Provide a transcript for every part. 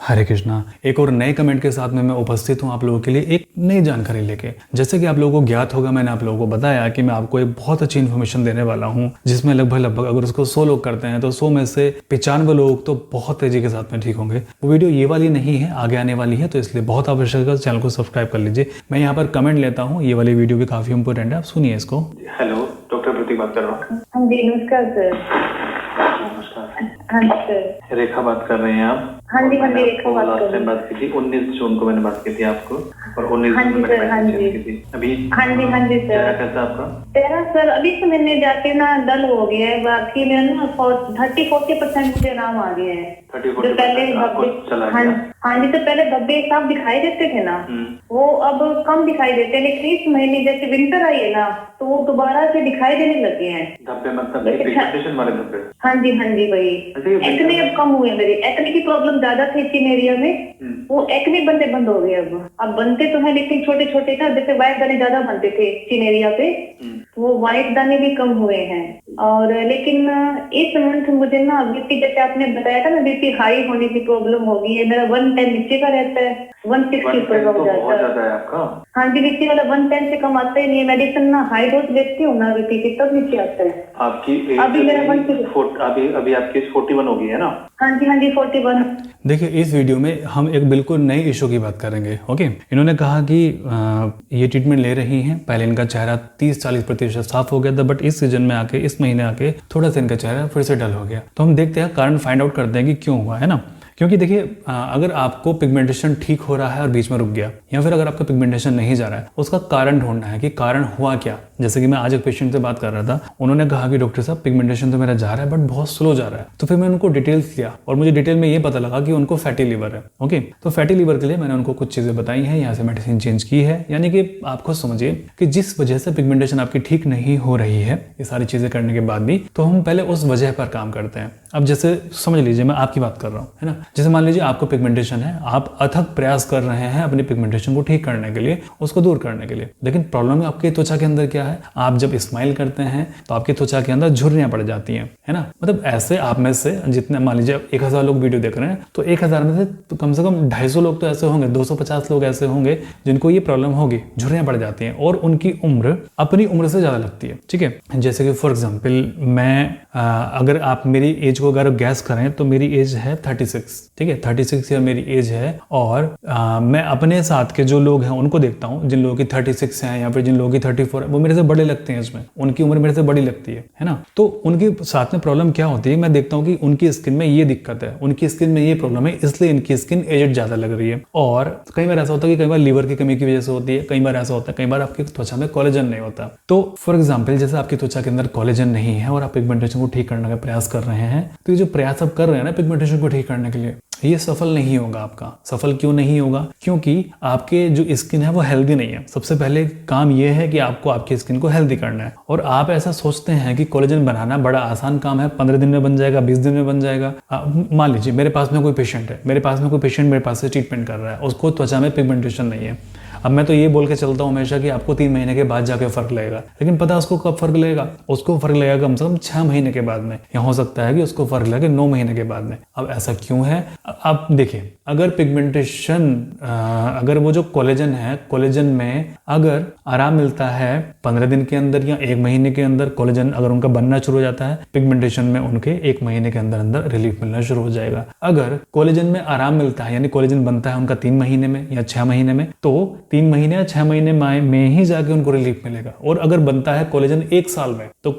हरे कृष्णा। एक और नए कमेंट के साथ में मैं उपस्थित हूँ आप लोगों के लिए एक नई जानकारी लेके। जैसे कि आप लोगों को ज्ञात होगा, मैंने आप लोगों को बताया कि मैं आपको एक बहुत अच्छी इन्फॉर्मेशन देने वाला हूँ, जिसमें लगभग अगर उसको 100 लोग करते हैं तो 100 में से 95 लोग तो बहुत तेजी के साथ में ठीक होंगे। वो वीडियो ये वाली नहीं है, आगे आने वाली है, तो इसलिए बहुत आवश्यक है चैनल को सब्सक्राइब कर लीजिए। मैं यहाँ पर कमेंट लेता हूँ, ये वाली वीडियो भी काफी इंपॉर्टेंट है, आप सुनिए इसको। हेलो, डॉक्टर प्रतीक बात कर रहा हूँ। हाँ जी, नमस्कार सर। नमस्कार। हाँ जी सर। रेखा बात कर रहे हैं आप? हाँ जी, हाँ जी, रेखा बात कर लास्ट रही टाइम हूँ। बात की थी 19 जून को मैंने बात की थी आपको, और 19 हाँ जून जी को मैंने सर, हाँ मैसेज जी। की थी। अभी हाँ जी, हाँ जी चेहरा सर। कैसा आपका? तेरा सर अभी से मैंने जाके ना डल हो गया है, बाकी मेरा ना 30-40% मुझे आराम आ गया है। 30-40% जो पहले आपको धब्बे, चला हाँ गया? हाँ जी, तो पहले धब्बे साफ दिखाई देते थे ना, वो अब कम दिखाई देते हैं। लेकिन इस महीने जैसे विंटर आई है ना, तो वो दोबारा से दिखाई देने लगे हैं। धब्बे मतलब पिगमेंटेशन वाले धब्बे? हाँ जी, हाँ जी भाई। एक्ने अब कम हुए मेरे, एक्ने की प्रॉब्लम ज्यादा थी चिन एरिया में, वो एक्ने बनते बंद हो गए। अब बनते तो है लेकिन छोटे छोटे ना, जैसे व्हाइट दाने ज्यादा बनते थे चिन एरिया पे, वो व्हाइट दाने भी कम हुए हैं। और लेकिन इस मंथ मुझे ना बीपी, जैसे आपने बताया था ना, बीपी हाई होने की प्रॉब्लम हो गई है। मेरा 110 नीचे का रहता है, 160 ऊपर हो बहुत जाता ज्यादा है आपका। हाँ जी, बीपी वाला 110 से कम आता ही नहीं है। मेडिसिन ना हाई डोज लेती हूँ ना बीपी की, तब नीचे आता है। आपकी अभी मेरा अभी आपकी 41 हो गई है ना? हाँ जी, हाँ जी, 41। देखिए, इस वीडियो में हम एक बिल्कुल नई इशू की बात करेंगे। ओके, इन्होंने कहा कि ये ट्रीटमेंट ले रही हैं, पहले इनका चेहरा 30-40% साफ हो गया था, बट इस सीजन में आके, इस महीने आके थोड़ा सा इनका चेहरा फिर से डल हो गया। तो हम देखते हैं, कारण फाइंड आउट करते हैं कि क्यों हुआ है ना। क्योंकि देखिए, अगर आपको पिगमेंटेशन ठीक हो रहा है और बीच में रुक गया, या फिर अगर आपका पिगमेंटेशन नहीं जा रहा है, उसका कारण ढूंढना है कि कारण हुआ क्या। जैसे कि मैं आज एक पेशेंट से बात कर रहा था, उन्होंने कहा कि डॉक्टर साहब पिगमेंटेशन तो मेरा जा रहा है बट बहुत स्लो जा रहा है। तो फिर मैं उनको डिटेल्स लिया और मुझे डिटेल में ये पता लगा कि उनको फैटी लीवर है। ओके, तो फैटी लीवर के लिए मैंने उनको कुछ चीज़ें बताई हैं, यहाँ से मेडिसिन चेंज की है। यानी कि आप खुद समझिए कि जिस वजह से पिगमेंटेशन आपकी ठीक नहीं हो रही है, ये सारी चीज़ें करने के बाद भी, तो हम पहले उस वजह पर काम करते हैं। अब जैसे समझ लीजिए, मैं आपकी बात कर रहा हूँ, है ना। जैसे मान लीजिए आपको पिगमेंटेशन है, आप अथक प्रयास कर रहे हैं अपनी पिगमेंटेशन को ठीक करने के लिए, उसको दूर करने के लिए, लेकिन प्रॉब्लम आपकी त्वचा के अंदर क्या है, आप जब स्माइल करते हैं तो आपकी त्वचा के अंदर झुर्रियां पड़ जाती हैं, है ना। मतलब ऐसे आप में से जितने, मान लीजिए 1000 लोग वीडियो देख रहे हैं, तो 1000 में से तो कम 250 लोग तो ऐसे होंगे, 250 लोग ऐसे होंगे जिनको ये प्रॉब्लम होगी, झुर्रियां पड़ जाती हैं, और उनकी उम्र अपनी उम्र से ज्यादा लगती है। ठीक है, जैसे कि फॉर एग्जाम्पल मैं अगर आप मेरी एज को अगर गैस करें तो मेरी एज है 36। ठीक है, 36 ईयर मेरी एज है, और मैं अपने साथ के जो लोग हैं उनको देखता हूँ, जिन लोगों की 36 है या फिर जिन लोगों की 34 है, वो मेरे से बड़े लगते हैं, इसमें उनकी उम्र मेरे से बड़ी लगती है ना। तो उनके साथ में प्रॉब्लम क्या होती है, मैं देखता हूँ कि उनकी स्किन में ये दिक्कत है, उनकी स्किन में ये प्रॉब्लम है, इसलिए इनकी स्किन एजेड ज्यादा लग रही है। और कई बार ऐसा होता है कि कई बार लीवर की कमी की वजह से होती है, कई बार ऐसा होता है, कई बार आपकी त्वचा में कोलेजन नहीं होता। तो फॉर एग्जाम्पल, जैसे आपकी त्वचा के अंदर कोलेजन नहीं है और आप पिगमेंटेशन को ठीक करने का प्रयास कर रहे हैं, तो ये जो प्रयास आप कर रहे हैं ना पिगमेंटेशन को ठीक करने के लिए, ये सफल नहीं होगा आपका। सफल क्यों नहीं होगा? क्योंकि आपके जो स्किन है वो हेल्दी नहीं है। सबसे पहले काम ये है कि आपको आपकी स्किन को हेल्दी करना है, और आप ऐसा सोचते हैं कि कोलेजन बनाना बड़ा आसान काम है, 15 दिन में बन जाएगा, 20 दिन में बन जाएगा। मान लीजिए मेरे पास में कोई पेशेंट है, मेरे पास से ट्रीटमेंट कर रहा है, उसको त्वचा में पिगमेंटेशन नहीं है। अब मैं तो ये बोल के चलता हूँ हमेशा कि आपको 3 महीने के बाद जाके फर्क लगेगा, लेकिन पता है उसको कब फर्क लगेगा? उसको फर्क लगेगा कम से कम 6 महीने के बाद में, या हो सकता है कि उसको फर्क लगे 9 महीने के बाद में। अब ऐसा क्यों है? आप देखिए, अगर पिगमेंटेशन, अगर वो जो कोलेजन है, कोलेजन में अगर आराम मिलता है 15 दिन के अंदर या 1 महीने के अंदर, कोलेजन अगर उनका बनना शुरू हो जाता है, पिगमेंटेशन में उनके 1 महीने के अंदर अंदर रिलीफ मिलना शुरू हो जाएगा। अगर कोलेजन में आराम मिलता है, यानी कोलेजन बनता है उनका 3 महीने में या 6 महीने में, तो 3 महीने या 6 महीने में ही जाके उनको रिलीफ मिलेगा। और अगर बनता है कोलेजन 1 साल में, तो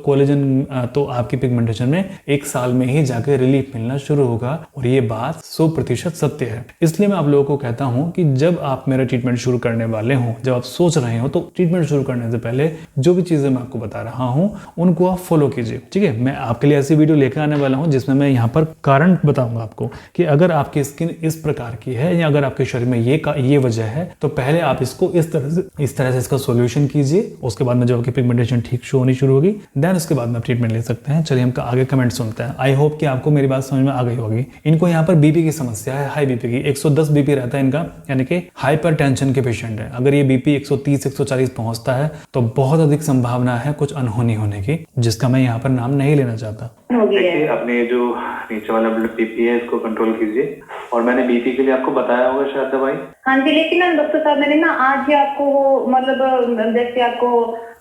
तो आपकी पिगमेंटेशन में 1 साल में ही जाके रिलीफ मिलना शुरू होगा। और ये बात 100% सत्य है। इसलिए मैं आप लोगों को कहता हूं कि जब आप मेरा ट्रीटमेंट शुरू करने वाले हो, जब आप सोच रहे हो, तो ट्रीटमेंट शुरू करने से पहले जो भी चीजें मैं आपको बता रहा हूं उनको आप फॉलो कीजिए। ठीक है, मैं आपके लिए ऐसी वीडियो लेकर आने वाला हूं जिसमें मैं यहाँ पर कारण बताऊंगा आपको कि अगर आपकी स्किन इस प्रकार की है, या अगर आपके शरीर में ये वजह है, तो पहले आप इसको इस तरह से इसका सॉल्यूशन कीजिए। उसके बाद में जब आपकी पिगमेंटेशन ठीक शो होनी शुरू होगी, देन उसके बाद में आप ट्रीटमेंट ले सकते हैं। चलिए हम आगे कमेंट सुनते हैं। आई होप कि आपको मेरी बात समझ में आ गई होगी। इनको यहाँ पर बीपी की समस्या है, हाई बीपी की, 110 बीपी रहता है इनका, यानी कि हाइपरटेंशन के पेशेंट है। अगर ये बीपी 130-140 पहुंचता है तो बहुत अधिक संभावना है कुछ अनहोनी होने की, जिसका मैं यहाँ पर नाम नहीं लेना चाहता। हो गया देखिए है। अपने जो नीचे वाला ब्लड बीपी है इसको कंट्रोल कीजिए। और मैंने बीपी के लिए आपको बताया होगा शायद दवाई। हाँ जी, लेकिन ना डॉक्टर साहब मैंने ना आज ही आपको वो मतलब जैसे आपको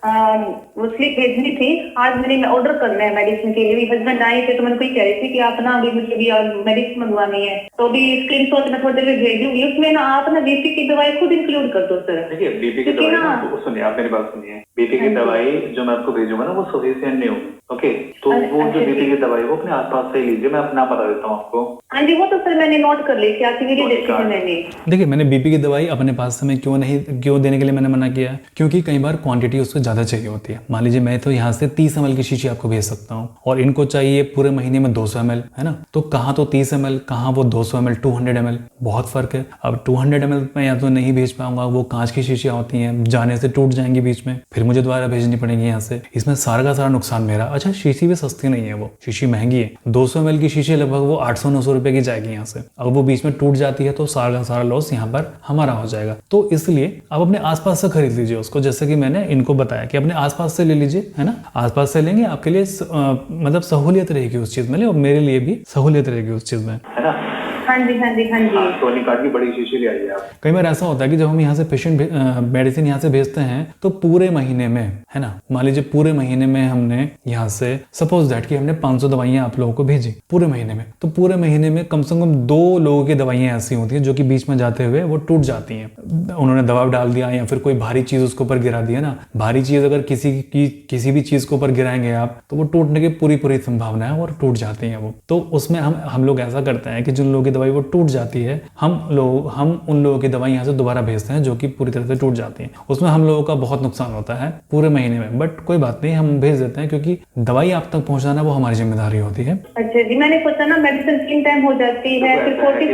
वो स्लिप भेजनी थी, आज मैंने ऑर्डर करना है मेडिसिन के लिए। हस्बैंड आए थे तो मैंने कोई कह रही थी कि आप ना अभी मुझे भी मेडिसिन मंगवानी है, तो अभी स्क्रीनशॉट में थोड़ी देर में भेज दूंगी। उसमें ना आप ना बीपी की दवाई खुद इंक्लूड कर दो सर। देखिए बीपी की क्योंकि दवाई ना ना सुनिए, आप मेरी बात सुनिए। बीपी की हाँ जी। दवाई जो मैं आपको भेजूंगा ना वो सफिशिएंट नहीं होगी। ओके, तो अरे, वो जो अच्छा बीपी जी। की दवाई वो अपने आसपास से ही लीजिए। मैं अपना बता देता हूँ आपको। हाँ जी, वो तो सर मैंने नोट कर ली थी, आपकी वीडियो देखी थी मैंने। देखिए मैंने बीपी की दवाई अपने पास से मैं क्यों देने के लिए मैंने मना किया है, क्योंकि कई बार क्वांटिटी उसको ज़्यादा चाहिए होती है। मान लीजिए मैं तो यहाँ से 30 ml की शीशी आपको भेज सकता हूँ और इनको चाहिए पूरे महीने में 200 ml, है ना। तो कहाँ तो 30 ml, कहाँ वो 200 ml, 200 ml, बहुत फ़र्क है। अब 200 ml मैं या तो नहीं भेज पाऊंगा, वो कांच की शीशियाँ होती हैं, जाने से टूट जाएंगी बीच में, फिर मुझे दोबारा भेजनी पड़ेगी यहाँ से। इसमें सारा का सारा नुकसान मेरा। अच्छा शीशी भी सस्ती नहीं है, वो शीशी महंगी है। 200 ml की शीशी लगभग वो 800-900 रुपए की जाएगी यहाँ से। अगर वो बीच में टूट जाती है तो सारा का सारा लॉस यहाँ पर हमारा हो जाएगा। तो इसलिए आप अपने आसपास से खरीद लीजिए उसको, जैसे कि मैंने इनको बताया कि अपने आसपास से ले लीजिए, है ना। आसपास से लेंगे आपके लिए मतलब सहूलियत रहेगी उस चीज़ में, और मेरे लिए भी सहूलियत रहेगी उस चीज़ में, है ना। हाँ जी हाँ जी हाँ जी। सोनी कार्ड की बड़ी शीशी ले आइए आप। कई बार ऐसा होता है कि जब हम यहाँ से पेशेंट मेडिसिन यहाँ से भेजते हैं तो पूरे महीने में, है ना, मान लीजिए पूरे महीने में हमने यहाँ से सपोज दैट कि हमने 500 दवाइयाँ आप लोगों को भेजी पूरे महीने में, तो पूरे महीने में कम से कम 2 लोगों की दवाइयाँ ऐसी होती हैं जो कि बीच में जाते हुए वो टूट जाती हैं। उन्होंने दबाव डाल दिया या फिर कोई भारी चीज़ उसके ऊपर गिरा दिया ना। भारी चीज़ अगर किसी भी चीज़ के ऊपर गिराएंगे आप तो वो टूटने की पूरी संभावना है और टूट जाती है वो। तो उसमें हम लोग ऐसा करते हैं कि जिन लोगों की दवाई वो टूट जाती है, हम उन लोगों की दवाई यहाँ से दोबारा भेजते हैं जो कि पूरी तरह से टूट जाती है। उसमें हम लोगों का बहुत नुकसान होता है पूरे महीने में, बट कोई बात नहीं, हम भेज देते हैं क्योंकि दवाई आप तक पहुंचाना वो हमारी जिम्मेदारी होती है। अच्छा जी, मैंने सोचा ना मेडिसिन 3 टाइम हो जाती है, फिर 40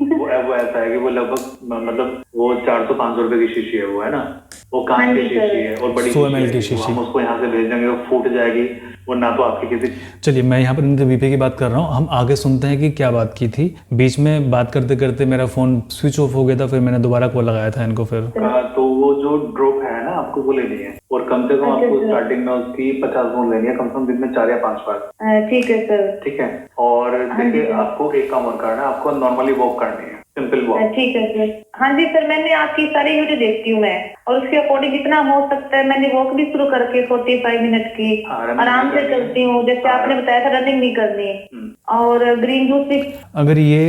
वो ऐसा है कि वो लगभग मतलब वो 400-500 रुपए की शीशी है वो, है ना। वो कांच की शीशी है और बड़ी 100 ml की शीशी है। शीशी। हम उसको यहाँ से भेज देंगे वो फूट जाएगी, वो ना तो आपकी किसी। चलिए मैं यहाँ पर इनके बीपी की बात कर रहा हूँ, हम आगे सुनते हैं कि क्या बात की थी। बीच में बात करते करते मेरा फोन स्विच ऑफ हो गया था, फिर मैंने दोबारा कॉल लगाया था इनको। फिर तो वो जो ड्रॉप है ना आपको वो लेनी है, और कम से कम आपको स्टार्टिंग में उसकी 50 बूंद लेनी है, कम से कम दिन में 4 या 5 बार। ठीक है सर। ठीक है। और देखिए आपको एक काम और करना है, आपको नॉर्मली वॉक करनी है, सिंपल वॉक। ठीक है सर। हाँ जी सर, मैंने आपकी सारी वीडियो देखती हूँ मैं, और उसके अकॉर्डिंग जितना हो सकता है मैंने वॉक भी शुरू करके 45 मिनट की आराम से चलती हूँ, जैसे आपने बताया था रनिंग नहीं करनी, और ग्रीन जूस भी। अगर ये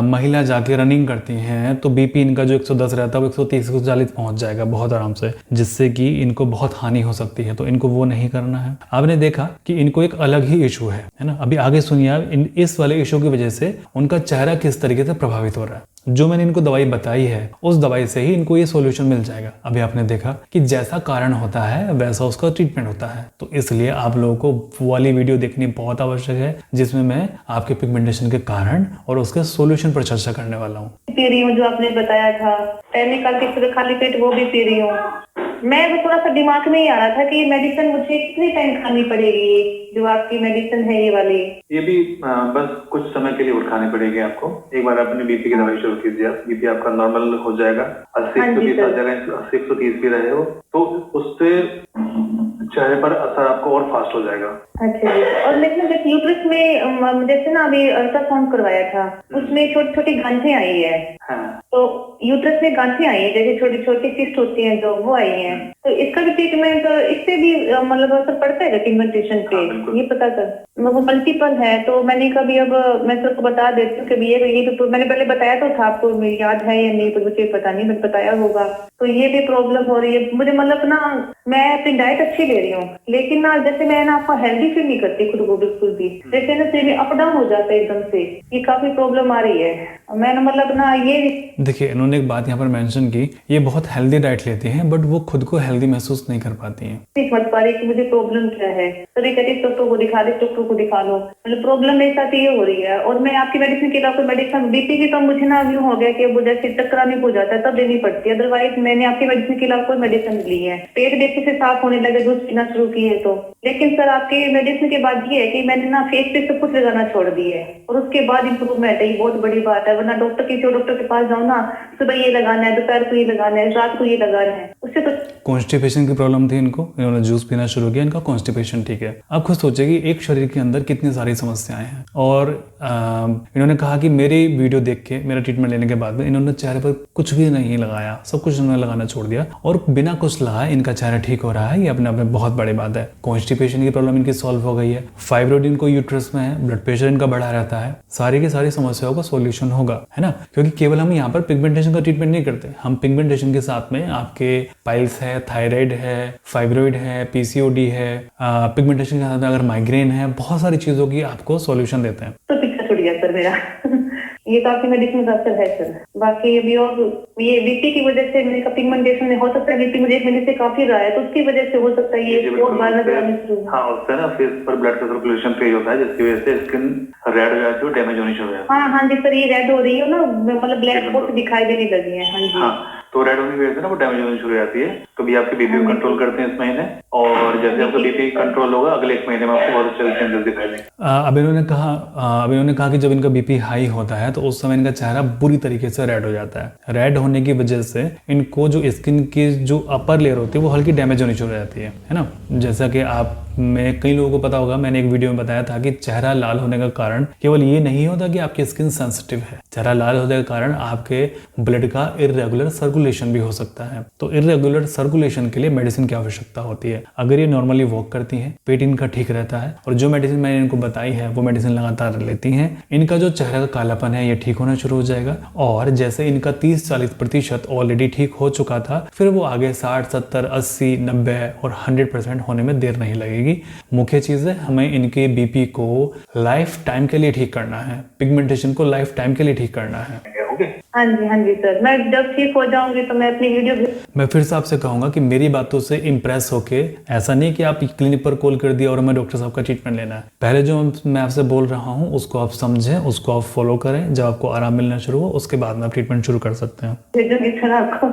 महिला जाके रनिंग करती हैं तो बीपी इनका जो 110 रहता है वो 130-140 पहुंच जाएगा बहुत आराम से, जिससे कि इनको बहुत हानि हो सकती है। तो इनको वो नहीं करना है। आपने देखा कि इनको एक अलग ही इशू है ना। अभी आगे सुनिए आप, इस वाले इशू की वजह से उनका चेहरा किस तरीके से प्रभावित हो रहा है। जो मैंने इनको दवाई बताई है उस दवाई से ही इनको ये सॉल्यूशन मिल जाएगा। अभी आपने देखा कि जैसा कारण होता है वैसा उसका ट्रीटमेंट होता है। तो इसलिए आप लोगों को वो वाली वीडियो देखनी बहुत आवश्यक है, जिसमें मैं आपके पिगमेंटेशन के कारण और उसके सॉल्यूशन पर चर्चा करने वाला हूँ। पी रही हूँ जो आपने बताया था, पहले निकाल के फिर खाली पेट वो भी पी रही हूँ। मैं वो थोड़ा सा दिमाग में ही आ रहा था कि मेडिसिन मुझे कितने टाइम खानी पड़ेगी, जो आपकी मेडिसिन है ये वाली। ये भी बस कुछ समय के लिए और खानी पड़ेगी आपको। एक बार अपने बीपी की दवाई शुरू कीजिए, बीपी आपका नॉर्मल हो जाएगा। 80-120 आ जाएगा, 80-130 भी रहे हो तो उससे चेहरे पर असर आपको और फास्ट हो जाएगा। अच्छा जी। और लेकिन जैसे यूट्रस में जैसे ना अभी अल्ट्रासाउंड करवाया था, उसमें छोटी छोटी गांठें आई है। हाँ। तो यूट्रस में गांठें आई है, जैसे छोटी छोटी सिस्ट होती हैं जो वो आई हैं, तो इसका भी ट्रीटमेंट, इससे भी मतलब असर पड़ता है पिगमेंटेशन पे? बिल्कुल। ये पता कर वो मल्टीपल है, तो मैंने कभी अब मैं सबको बता देती हूँ कि ये तो मैंने पहले बताया तो था आपको, याद है या नहीं तो मुझे पता नहीं, मैंने बताया होगा। तो ये भी प्रॉब्लम हो रही है मुझे, मतलब ना मैं अपनी डाइट अच्छी ले रही हूँ, लेकिन ना जैसे मैं ना आपको हेल्दी फील नहीं करती खुद को बिल्कुल भी, जैसे ना शरीर अप डाउन हो जाता है एकदम से। ये काफी प्रॉब्लम आ रही है। मैं मतलब ना ये देखिए इन्होंने एक बात यहाँ पर मेंशन की, ये बहुत हेल्दी डाइट लेती हैं बट वो खुद को हेल्दी महसूस नहीं कर पाती हैं। नहीं समझ पा रही कि मुझे प्रॉब्लम क्या है। सभी कहते डॉक्टर को दिखा दे, डॉक्टर को दिखा लो, मतलब प्रॉब्लम मेरे साथ ये हो रही है। और मैं आपकी मेडिसिन के अलावा मेडिसिन बीपी की तो मुझे ना यूँ हो गया कि वो जैसे टकराने हो जाता है तब देनी पड़ती है, अदरवाइज मैंने आपकी मेडिसिन के अलावा कोई मेडिसिन ली है। पेट देखने से साफ होने लगे दूध पीना शुरू किए तो, लेकिन सर आपके मेडिसिन के बाद ये है कि मैंने ना फेस पे सब कुछ लगाना छोड़ दिया है और उसके बाद इम्प्रूवमेंट है, ये बहुत बड़ी बात है। वरना डॉक्टर के पास जाओ ना, सुबह ये लगाना है, दोपहर को ये लगाना है, रात को ये लगाना है, उससे तो कॉन्स्टिपेशन की प्रॉब्लम थी इनको, इन्होंने जूस पीना शुरू किया, इनका कॉन्स्टिपेशन ठीक है। अब खुद सोचिए कि एक शरीर के अंदर कितनी सारी समस्याएं हैं। और इन्होंने कहा कि मेरी वीडियो देख के, मेरा ट्रीटमेंट लेने के बाद में इन्होंने चेहरे पर कुछ भी नहीं लगाया, सब कुछ इन्होंने लगाना छोड़ दिया और बिना कुछ लगाए इनका चेहरा ठीक हो रहा है। ये अपने आप में बहुत बड़ी बात है। कॉन्स्टिपेशन की प्रॉब्लम इनकी सॉल्व हो गई है, फाइब्रोइड इनको यूट्रस में है, ब्लड प्रेशर इनका बढ़ा रहता है, सारी की सारी समस्याओं का सॉल्यूशन होगा, है ना। क्योंकि केवल हम यहाँ पर पिगमेंटेशन का ट्रीटमेंट नहीं करते, हम पिगमेंटेशन के साथ में आपके पाइल्स है, थायराइड है, फाइब्रोइड है, पीसीओडी है, पिगमेंटेशन के साथ में अगर माइग्रेन है, बहुत सारी चीजों की आपको सॉल्यूशन देते हैं। तो पीछा छूट गया सर मेरा ये काफी मेडिसिन का असर है सर। बाकी अभी और ये बीपी की वजह से मेरे का पिगमेंटेशन हो सकता है, बीपी मुझे मेरे से काफी रहा है, तो उसकी वजह से हो सकता है ये और बार नजर आने शुरू। हाँ, उससे ना फेस पर ब्लड का सर्कुलेशन तेज होता है, जिसकी वजह से स्किन रेड हो जाती है, डैमेज होनी शुरू हो जाती है। हाँ जी सर, ये रेड हो रही है ना, मतलब ब्लैक स्पॉट दिखाई देने लगी है। हाँ जी हाँ, तो रेड होने की वजह से ना वो डैमेज होनी शुरू हो जाती है। तो भी आपके बीपी को कंट्रोल करते हैं इस महीने, और जैसे आपका बीपी कंट्रोल होगा अगले 1 महीने में आपको बहुत अच्छे चेंजेस दिखाई देंगे। अब इन्होंने कहा कि जब इनका बीपी हाई होता है तो उस समय इनका चेहरा बुरी तरीके से रेड हो जाता है। रेड होने की वजह से इनको जो स्किन की जो अपर लेयर होती है वो हल्की डैमेज होनी शुरू हो जाती है ना। जैसा कि आप में कई लोगों को पता होगा, मैंने एक वीडियो में बताया था कि चेहरा लाल होने का कारण केवल ये नहीं होता कि आपकी स्किन सेंसिटिव है, चेहरा लाल होने का कारण आपके ब्लड का इर्रेगुलर सर्कुलेशन भी हो सकता है। तो इर्रेगुलर सर्कुलेशन के लिए मेडिसिन की आवश्यकता होती है। अगर ये नॉर्मली वॉक करती हैं, पेट इनका ठीक रहता है और जो मेडिसिन मैंने इनको बताई है वो मेडिसिन लगातार लेती हैं, इनका जो चेहरे का कालापन है ये ठीक होना शुरू हो जाएगा। और जैसे इनका 30-40% ऑलरेडी ठीक हो चुका था, फिर वो आगे 60, 70, 80, 90 और 100% होने में देर नहीं लगेगी। मुख्य चीज है, हमें इनके बीपी को लाइफ टाइम के लिए ठीक करना है, पिगमेंटेशन को लाइफ टाइम के लिए ठीक करना है। हाँ जी सर, मैं जब ठीक हो जाऊंगी तो मैं अपनी वीडियो मैं फिर से आपसे कहूंगा कि मेरी बातों से इम्प्रेस होके, ऐसा नहीं कि आप क्लिनिक पर कॉल कर दिया और हमें डॉक्टर साहब का ट्रीटमेंट लेना है। पहले जो मैं आपसे बोल रहा हूँ उसको आप समझें, उसको आप फॉलो करें। जब आपको आराम मिलना शुरू हो उसके बाद में आप ट्रीटमेंट शुरू कर सकते हैं। भेजूंगी सर आपको।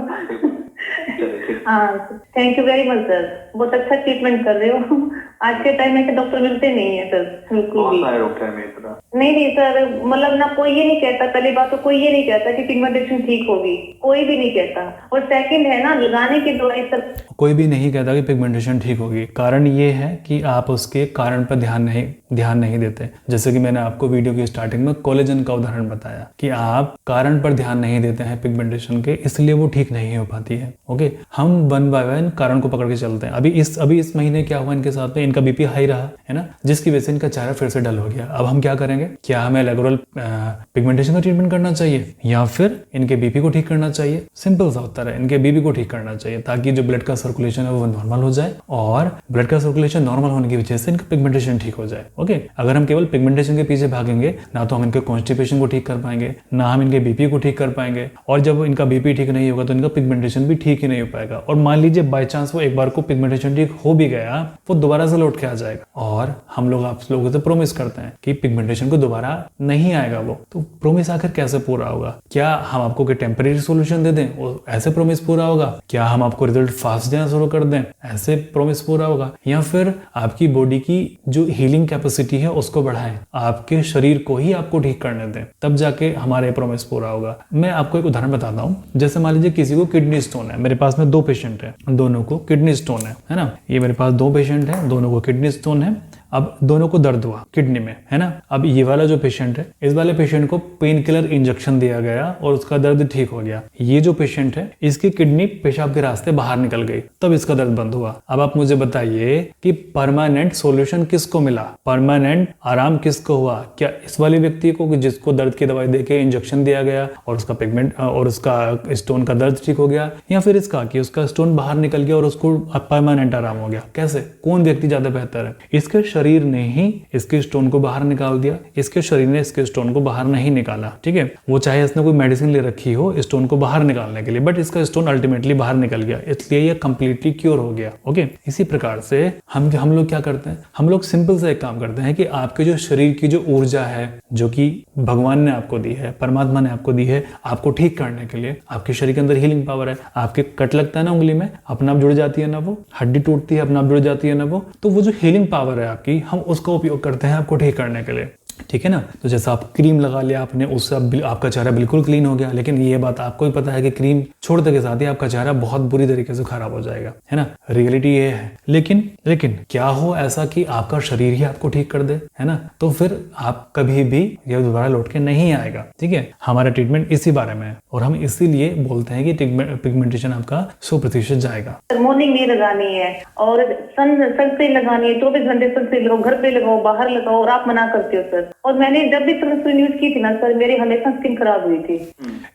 हाँ, thank you very much sir, बहुत अच्छा ट्रीटमेंट कर रहे हो। आज के टाइम में डॉक्टर मिलते नहीं है सर, बिल्कुल भी नहीं सर। मतलब ना कोई ये नहीं कहता, पहली बात तो कोई ये नहीं कहता कि पिगमेंटेशन ठीक होगी, कोई भी नहीं कहता। और सेकंड है ना, लगाने की दवाई सर कोई भी नहीं कहता कि पिगमेंटेशन ठीक होगी। कारण ये है कि आप उसके कारण पर ध्यान नहीं देते। जैसे कि मैंने आपको वीडियो की स्टार्टिंग में कोलेजन का उदाहरण बताया कि आप कारण पर ध्यान नहीं देते हैं पिगमेंटेशन के, इसलिए वो ठीक नहीं हो पाती है। ओके, हम 1 बाय 1 कारण को पकड़ के चलते हैं। अभी इस महीने क्या हुआ इनके साथ में, इनका बीपी हाई रहा है ना, जिसकी वजह से इनका चेहरा फिर से डल हो गया। अब हम क्या करेंगे, क्या हमें रेगुलर पिगमेंटेशन का ट्रीटमेंट करना चाहिए या फिर इनके बीपी को ठीक करना चाहिए? सिंपल सा उत्तर है, इनके बीपी को ठीक करना चाहिए, ताकि जो ब्लड का सर्कुलेशन है वो नॉर्मल हो जाए और ब्लड का सर्कुलेशन नॉर्मल होने की वजह से इनका पिगमेंटेशन ठीक हो जाए। ओके, अगर हम केवल पिगमेंटेशन के पीछे भागेंगे ना तो हम इनके कॉन्स्टिपेशन को ठीक कर पाएंगे, ना हम इनके बीपी को ठीक कर पाएंगे, और जब इनका बीपी ठीक नहीं होगा तो इनका पिगमेंटेशन भी ठीक ही नहीं हो पाएगा। और मान लीजिए बाई चांस वो एक बार को पिगमेंटेशन ठीक हो भी गया, वो दोबारा से लौट के आ जाएगा। और हम लोग आप लोगों से प्रोमिस करते हैं कि पिगमेंटेशन को दोबारा नहीं आएगा, वो तो प्रोमिस आखिर कैसे पूरा होगा? क्या हम आपको कोई टेम्परेरी सॉल्यूशन दे दें, वो ऐसे प्रोमिस पूरा होगा? क्या हम आपको रिजल्ट फास्ट देना शुरू कर दें, ऐसे प्रोमिस पूरा होगा? या फिर आपकी बॉडी की जो हीलिंग कैपेसिटी है उसको बढ़ाएं, आपके शरीर को ही आपको ठीक करने दें, तब जाके हमारे प्रोमिस पूरा होगा। मैं आपको एक उदाहरण बताता हूँ। जैसे मान लीजिए किसी को किडनी स्टोन है, मेरे पास में 2 पेशेंट है, दोनों को किडनी स्टोन है ना। ये मेरे पास 2 पेशेंट है, दोनों को किडनी स्टोन है। अब दोनों को दर्द हुआ किडनी में, है ना। अब ये वाला जो पेशेंट है, इस वाले पेशेंट को पेन किलर इंजेक्शन दिया गया और उसका दर्द ठीक हो गया। ये जो पेशेंट है, इसकी किडनी पेशाब के रास्ते बाहर निकल गई, तब इसका दर्द बंद हुआ। अब आप मुझे बताइए कि परमानेंट सॉल्यूशन किसको मिला, परमानेंट आराम किसको हुआ? क्या इस वाले व्यक्ति को जिसको दर्द की दवाई देके इंजेक्शन दिया गया और उसका पिगमेंट और उसका स्टोन का दर्द ठीक हो गया, या फिर इसका कि उसका स्टोन बाहर निकल गया और उसको परमानेंट आराम हो गया? कैसे, कौन व्यक्ति ज्यादा बेहतर है? इसके शरीर ने ही इसके स्टोन को बाहर निकाल दिया, इसके शरीर ने इसके स्टोन को बाहर नहीं निकाला। ठीक है, वो चाहे इसने कोई मेडिसिन ले रखी हो स्टोन को बाहर निकालने के लिए, बट इसका स्टोन अल्टीमेटली बाहर निकल गया, इसलिए ये कंप्लीटली क्योर हो गया। ओके, इसी प्रकार से हम लोग क्या करते हैं, हम लोग सिंपल सा एक काम करते हैं कि आपके जो शरीर की जो ऊर्जा है, जो कि भगवान ने आपको दी है, परमात्मा ने आपको दी है आपको ठीक करने के लिए, आपके शरीर के अंदर हीलिंग पावर है। आपके कट लगता है ना उंगली में, अपने आप जुड़ जाती है ना, वो हड्डी टूटती है अपने आप जुड़ जाती है ना, तो वो जो हीलिंग पावर है आपकी, हम उसका उपयोग करते हैं आपको ठीक करने के लिए। ठीक है ना। तो जैसा आप क्रीम लगा लिया आपने, उससे आपका चेहरा बिल्कुल क्लीन हो गया, लेकिन ये बात आपको ही पता है कि क्रीम छोड़ने के साथ ही आपका चेहरा बहुत बुरी तरीके से खराब हो जाएगा, है ना। रियलिटी ये है। लेकिन क्या हो ऐसा कि आपका शरीर ही आपको ठीक कर दे, है ना, तो फिर आप कभी भी ये दोबारा लौट के नहीं आएगा। ठीक है, हमारा ट्रीटमेंट इसी बारे में है और हम इसीलिए बोलते हैं कि पिगमेंटेशन आपका 100% जाएगा। मॉर्निंग नहीं लगानी है और सनस्क्रीन लगानी है, 24 घंटे सनस्क्रीन लगाओ, घर पे लगाओ, बाहर लगाओ, और आप मना करते हो सर। और मैंने जब भी सनस्क्रीन यूज की थी ना सर, मेरी हमेशा स्किन खराब हुई थी।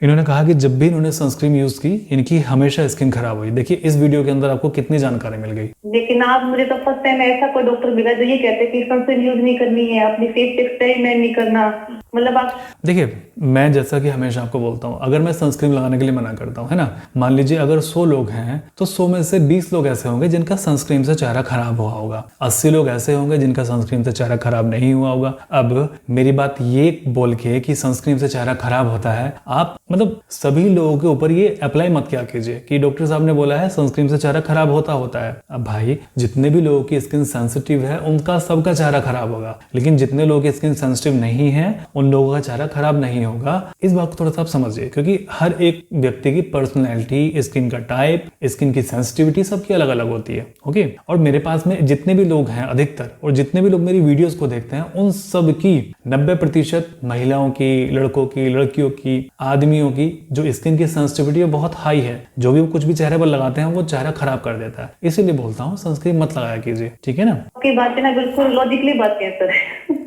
इन्होंने कहा कि जब भी इन्होंने सनस्क्रीन यूज की इनकी हमेशा स्किन खराब हुई। देखिए इस वीडियो के अंदर आपको कितनी जानकारी मिल गई। लेकिन आप मुझे तो फर्स्ट टाइम ऐसा कोई डॉक्टर मिला जो ये कहते कि सनस्क्रीन यूज नहीं करनी है, अपनी फेस पे एक्सपेरिमेंट नहीं करना। मतलब आप देखिए, मैं जैसा कि हमेशा आपको बोलता हूँ, अगर मैं सनस्क्रीन लगाने के लिए मना करता हूँ, है ना, मान लीजिए अगर 100 लोग हैं तो 100 में से 20 लोग ऐसे होंगे जिनका सनस्क्रीन से चेहरा खराब हुआ होगा, 80 लोग ऐसे होंगे जिनका सनस्क्रीन से चेहरा खराब नहीं हुआ होगा। अब मेरी बात ये बोल के कि सनस्क्रीन से चेहरा खराब होता है, आप मतलब सभी लोगों के ऊपर ये अप्लाई मत किया कीजिए कि डॉक्टर साहब ने बोला है सनस्क्रीन से चेहरा खराब होता है। अब भाई, जितने भी लोगों की स्किन सेंसिटिव है उनका सबका चेहरा खराब होगा, लेकिन जितने लोगों की स्किन सेंसिटिव नहीं है उन लोगों का चेहरा खराब नहीं होगा। इस बात को थोड़ा सा आप समझिए, क्योंकि हर एक व्यक्ति की पर्सनैलिटी, स्किन का टाइप, स्किन की सेंसिटिविटी सबकी अलग अलग होती है। ओके, और मेरे पास में जितने भी लोग हैं अधिकतर, और जितने भी लोग मेरी वीडियोस को देखते हैं, उन सब की 90% महिलाओं की, लड़कों की, लड़कियों की, आदमियों की जो स्किन की सेंसिटिविटी बहुत हाई है। जो भी कुछ भी चेहरे पर लगाते हैं वो चेहरा खराब कर देता है। इसीलिए बोलता हूँ सनस्क्रीन मत लगाया कीजिए, ठीक है ना। आपकी बातें ना बिल्कुल लॉजिकली बातें हैं सर,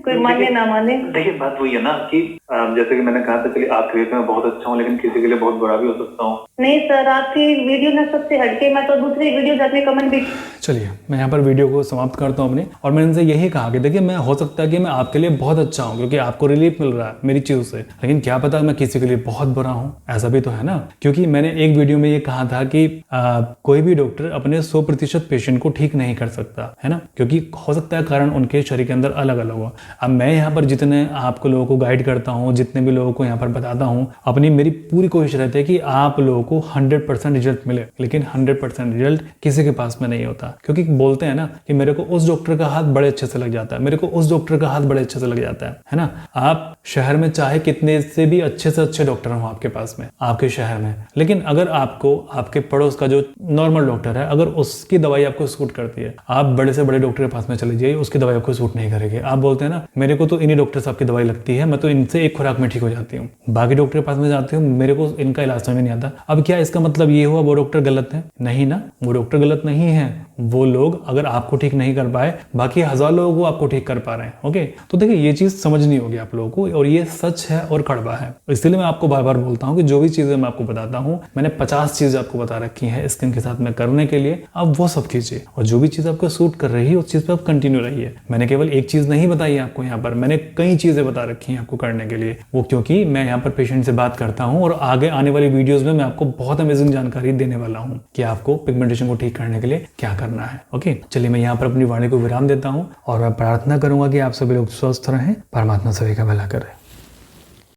कोई माने ना माने। देखिए बात वही है ना कि जैसे कि मैंने कहा था, चलिए आपके लिए मैं बहुत अच्छा हूँ, लेकिन किसी के लिए बहुत बुरा भी हो सकता हूँ। नहीं सर, आपकी वीडियो ना सबसे हटके, मैं तो दूसरी वीडियो जाके कमेंट भी। चलिए मैं यहाँ पर वीडियो को समाप्त करता हूँ अपनी, और मैंने इनसे यही कहा कि देखिए, मैं हो सकता है कि मैं आपके लिए बहुत अच्छा हूँ क्योंकि आपको रिलीफ मिल रहा है मेरी चीजों से, लेकिन क्या पता मैं किसी के लिए बहुत बुरा हूँ, ऐसा भी तो है ना। क्योंकि मैंने एक वीडियो में ये कहा था कि कोई भी डॉक्टर अपने 100% पेशेंट को ठीक नहीं कर सकता, है ना, क्योंकि हो सकता है कारण उनके शरीर के अंदर अलग अलग हो। अब मैं यहाँ पर जितने आपको लोगों को गाइड करता हूँ, जितने भी लोगों को यहाँ पर बताता हूँ, अपनी मेरी पूरी कोशिश रहती है कि आप लोगों को 100% रिजल्ट मिले, लेकिन 100% रिजल्ट किसी के पास में नहीं होता। क्योंकि बोलते हैं ना कि मेरे को उस डॉक्टर का हाथ बड़े अच्छे से लग जाता है, मेरे को उस डॉक्टर का हाथ बड़े अच्छे से लग जाता है ना। आप शहर में चाहे कितने से भी अच्छे से अच्छे डॉक्टर हो आपके पास में, आपके शहर में, लेकिन अगर आपको आपके पड़ोस का जो नॉर्मल डॉक्टर है, अगर उसकी दवाई आपको सूट करती है, आप बड़े से बड़े डॉक्टर के पास में चले जाइए, उसकी दवाई आपको सूट नहीं करेगी। आप बोलते हैं ना, मेरे को तो इन्हीं डॉक्टर साहब की दवाई लगती है, मैं तो इनसे एक खुराक में ठीक हो जाती हूँ, बाकी डॉक्टर के पास में जाती हूँ, मेरे को इनका इलाज समझ नहीं आता। अब क्या इसका मतलब ये हुआ वो डॉक्टर गलत है? नहीं ना, वो डॉक्टर गलत नहीं है। वो लोग अगर आपको ठीक नहीं कर पाए, बाकी 1000 लोगों को आपको ठीक कर पा रहे हैं। ओके, तो देखिए ये चीज समझनी होगी आप लोगों को, और ये सच है और कड़वा है। इसलिए मैं आपको बार बार बोलता हूँ कि जो भी चीजें मैं आपको बताता हूँ, मैंने 50 चीजें आपको बता रखी है स्किन के साथ में करने के लिए, आप वो सब कीजिए, और जो भी चीज आपको सूट कर रही है उस चीज पे आप कंटिन्यू रहिए। मैंने केवल एक चीज नहीं बताई आपको, यहाँ पर मैंने कई चीजें बता रखी हैं आपको करने के लिए, वो क्योंकि मैं यहाँ पर पेशेंट से बात करता हूँ, और आगे आने वाली वीडियोज में मैं आपको बहुत अमेजिंग जानकारी देने वाला हूँ कि आपको पिगमेंटेशन को ठीक करने के लिए क्या करना है। ओके, चलिए मैं यहाँ पर अपनी वाणी को विराम देता हूँ, और मैं प्रार्थना करूंगा कि आप सभी लोग स्वस्थ रहें, परमात्मा सभी का भला करे।